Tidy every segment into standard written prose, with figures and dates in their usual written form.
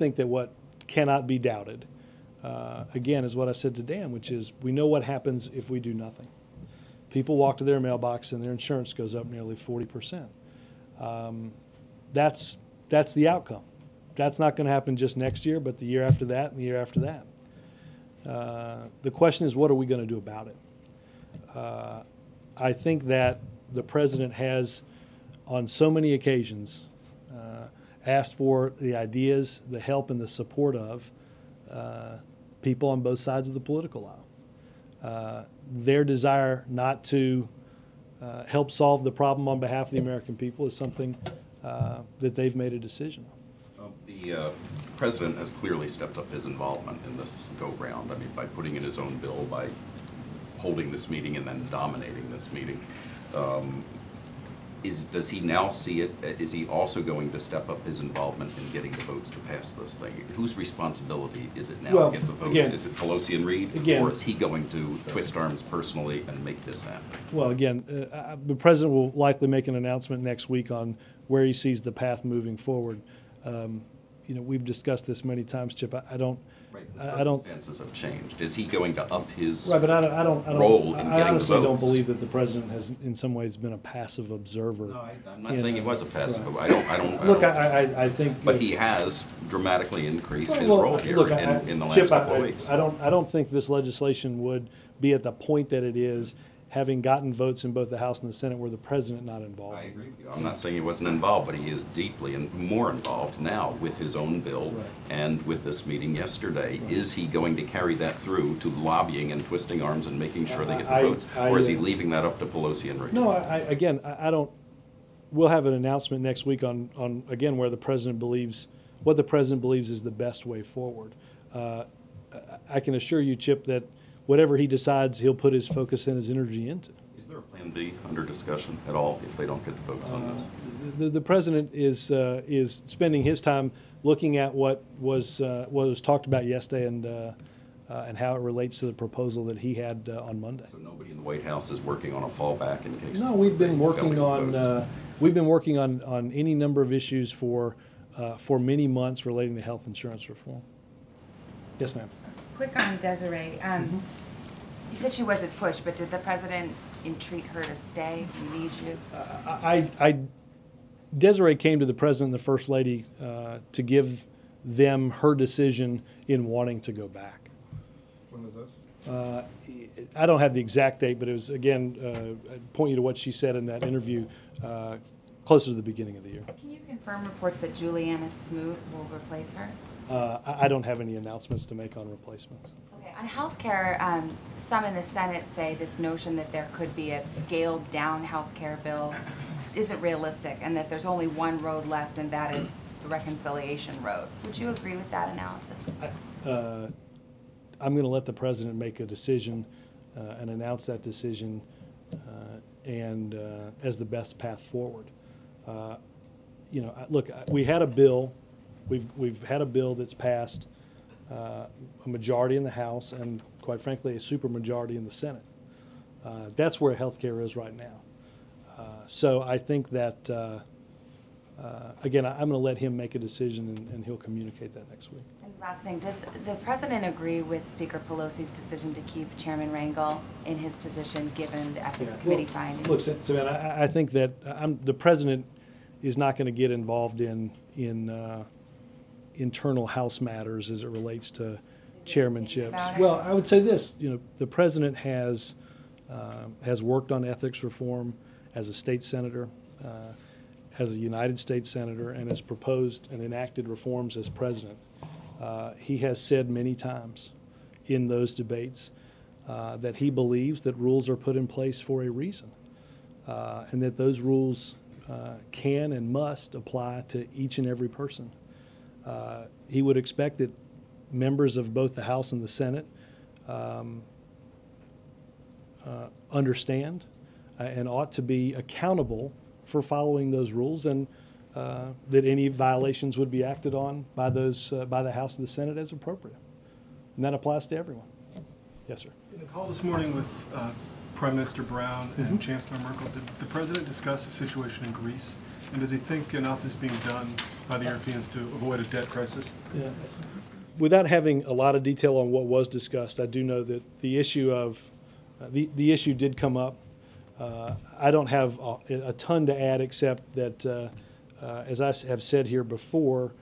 think that what cannot be doubted, again, is what I said to Dan, which is we know what happens if we do nothing. People walk to their mailbox and their insurance goes up nearly 40%. That's the outcome. That's not going to happen just next year, but the year after that and the year after that. The question is, what are we going to do about it? I think that the president has, on so many occasions, asked for the ideas, the help, and the support of people on both sides of the political aisle. Their desire not to help solve the problem on behalf of the American people is something that they've made a decision on. The president has clearly stepped up his involvement in this go-round. I mean, by putting in his own bill, by holding this meeting and then dominating this meeting. Does he now see it? Is he also going to step up his involvement in getting the votes to pass this thing? Whose responsibility is it now to get the votes? Again, is it Pelosi and Reid? Again, or is he going to twist arms personally and make this happen? Well, again, the president will likely make an announcement next week on where he sees the path moving forward. You know, we've discussed this many times, Chip. I don't. Right, the circumstances have changed. Is he going to up his role in getting the votes? I honestly don't believe that the president has, in some ways, been a passive observer. No, I'm not saying he was a passive. Right. I think. But he has dramatically increased his role here in the last couple of weeks. I don't think this legislation would be at the point that it is, having gotten votes in both the House and the Senate, where the president not involved. I agree with you. I'm not saying he wasn't involved, but he is deeply and more involved now with his own bill right. and with this meeting yesterday. Right. Is he going to carry that through to lobbying and twisting arms and making sure they get the votes, or is he leaving that up to Pelosi and Reid? No, again, I don't. We'll have an announcement next week on again where the president believes, what the president believes is the best way forward. I can assure you, Chip, that whatever he decides, he'll put his focus and his energy into. Is there a plan B under discussion at all if they don't get the votes on this? The president is spending his time looking at what was talked about yesterday and how it relates to the proposal that he had on Monday. So nobody in the White House is working on a fallback in case. No, we've been working on any number of issues for many months relating to health insurance reform. Yes, ma'am. Quick on Desiree. You said she wasn't pushed, but did the president entreat her to stay? He needs you. Desiree came to the president and the first lady to give them her decision in wanting to go back. When was this? I don't have the exact date, but it was, again, I'd point you to what she said in that interview closer to the beginning of the year. Can you confirm reports that Juliana Smoot will replace her? I don't have any announcements to make on replacements. Okay. On health care, some in the Senate say this notion that there could be a scaled down health care bill isn't realistic and that there's only one road left, and that is the reconciliation road. Would you agree with that analysis? I'm going to let the president make a decision and announce that decision and as the best path forward. You know, look, we had a bill. We've had a bill that's passed a majority in the House and, quite frankly, a supermajority in the Senate. That's where health care is right now. So I think that, again, I'm going to let him make a decision, and he'll communicate that next week. And last thing, does the president agree with Speaker Pelosi's decision to keep Chairman Rangel in his position given the Ethics Committee findings? Look, Savannah, I think that the president is not going to get involved in internal House matters as it relates to chairmanships. Well, I would say this: you know, the president has worked on ethics reform as a state senator, as a United States senator, and has proposed and enacted reforms as president. He has said many times in those debates that he believes that rules are put in place for a reason, and that those rules can and must apply to each and every person. He would expect that members of both the House and the Senate understand and ought to be accountable for following those rules, and that any violations would be acted on by the House and the Senate as appropriate. And that applies to everyone. Yes, sir. In a call this morning with Prime Minister Brown and Chancellor Merkel, did the President discuss the situation in Greece And does he think enough is being done by the Europeans to avoid a debt crisis? Yeah. Without having a lot of detail on what was discussed, I do know that the issue of the issue did come up. I don't have a ton to add except that, as I have said here before,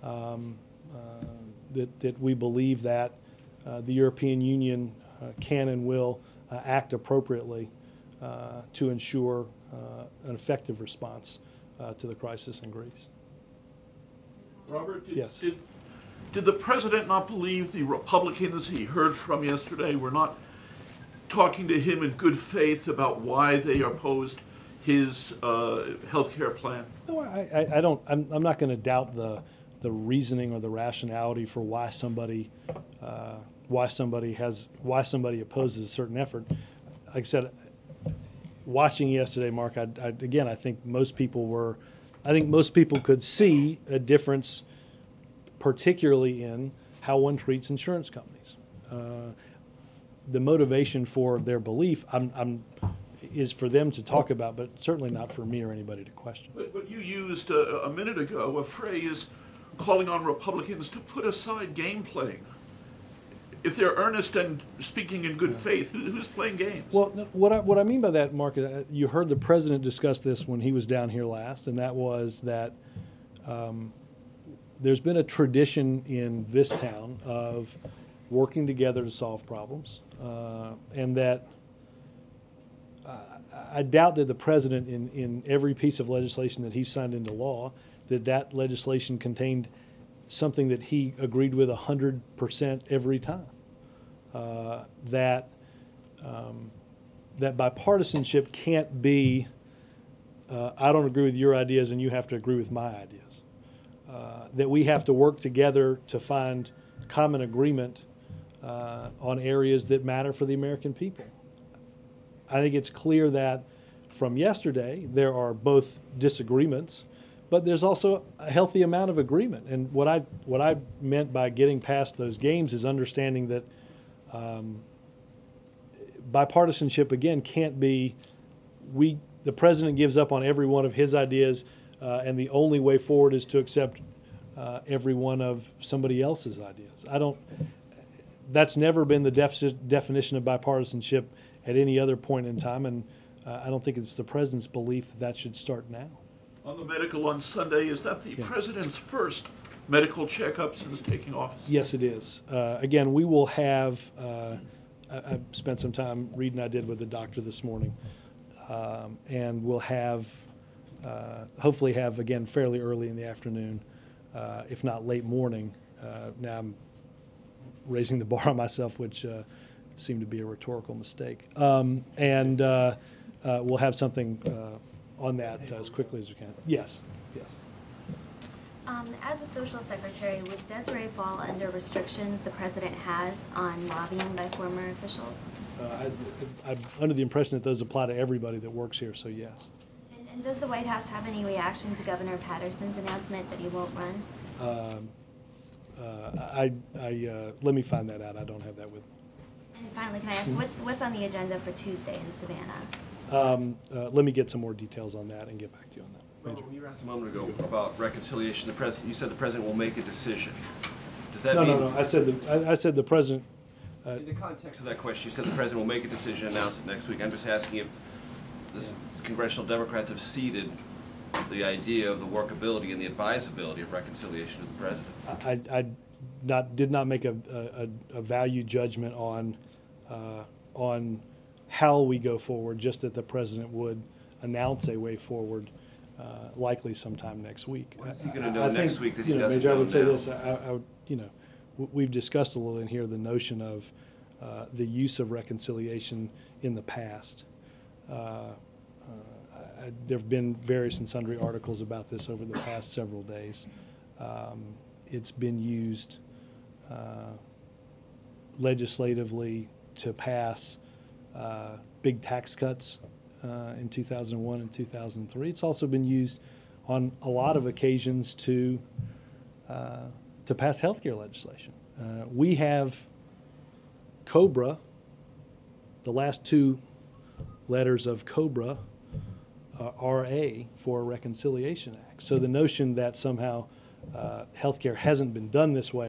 that we believe that the European Union can and will act appropriately to ensure an effective response to the crisis in Greece. Robert, Yes. Did the president not believe the Republicans he heard from yesterday were not talking to him in good faith about why they opposed his health care plan? No, I don't. I'm not going to doubt the reasoning or the rationality for why somebody opposes a certain effort. Like I said, watching yesterday, Mark, again, I think most people could see a difference, particularly in how one treats insurance companies. The motivation for their belief is for them to talk about, but certainly not for me or anybody to question. But you used a minute ago a phrase calling on Republicans to put aside game playing. If they're earnest and speaking in good faith, who's playing games? Well, what I mean by that, Mark, you heard the president discuss this when he was down here last, and that was that there's been a tradition in this town of working together to solve problems, and that I doubt that the president, in every piece of legislation that he signed into law, that legislation contained something that he agreed with 100% every time. That bipartisanship can't be, I don't agree with your ideas and you have to agree with my ideas. That we have to work together to find common agreement on areas that matter for the American people. I think it's clear that from yesterday there are both disagreements, but there's also a healthy amount of agreement. And what I meant by getting past those games is understanding that bipartisanship again can't be the president gives up on every one of his ideas and the only way forward is to accept every one of somebody else's ideas. That's never been the definition of bipartisanship at any other point in time, and I don't think it's the president's belief that should start now. On the medical on Sunday, is that the president's first medical checkup since taking office? Yes, it is. Again, we will have, I spent some time reading I did with the doctor this morning, and we'll have, hopefully have, again, fairly early in the afternoon, if not late morning. Now I'm raising the bar on myself, which seemed to be a rhetorical mistake. And we'll have something on that as quickly as we can. Yes, yes. As a social secretary, would Desiree fall under restrictions the president has on lobbying by former officials? I'm under the impression that those apply to everybody that works here, so yes. And does the White House have any reaction to Governor Patterson's announcement that he won't run? Let me find that out. I don't have that with me. And finally, can I ask, what's on the agenda for Tuesday in Savannah? Let me get some more details on that and get back to you on that. Well, when you were asked a moment ago about reconciliation, you said the president will make a decision. Does that No, mean? no. I said the president. In the context of that question, you said the president will make a decision, announce it next week. I'm just asking if the congressional Democrats have ceded the idea of the workability and the advisability of reconciliation to the president. I did not make a value judgment on how we go forward. Just that the president would announce a way forward, likely sometime next week. What is he going to know next week that he doesn't Major, I would say know this. I would, we've discussed a little in here the notion of the use of reconciliation in the past. There have been various and sundry articles about this over the past several days. It's been used legislatively to pass big tax cuts in 2001 and 2003. It's also been used on a lot of occasions to pass healthcare legislation. We have COBRA, the last two letters of COBRA RA for a Reconciliation Act. So the notion that somehow healthcare hasn't been done this way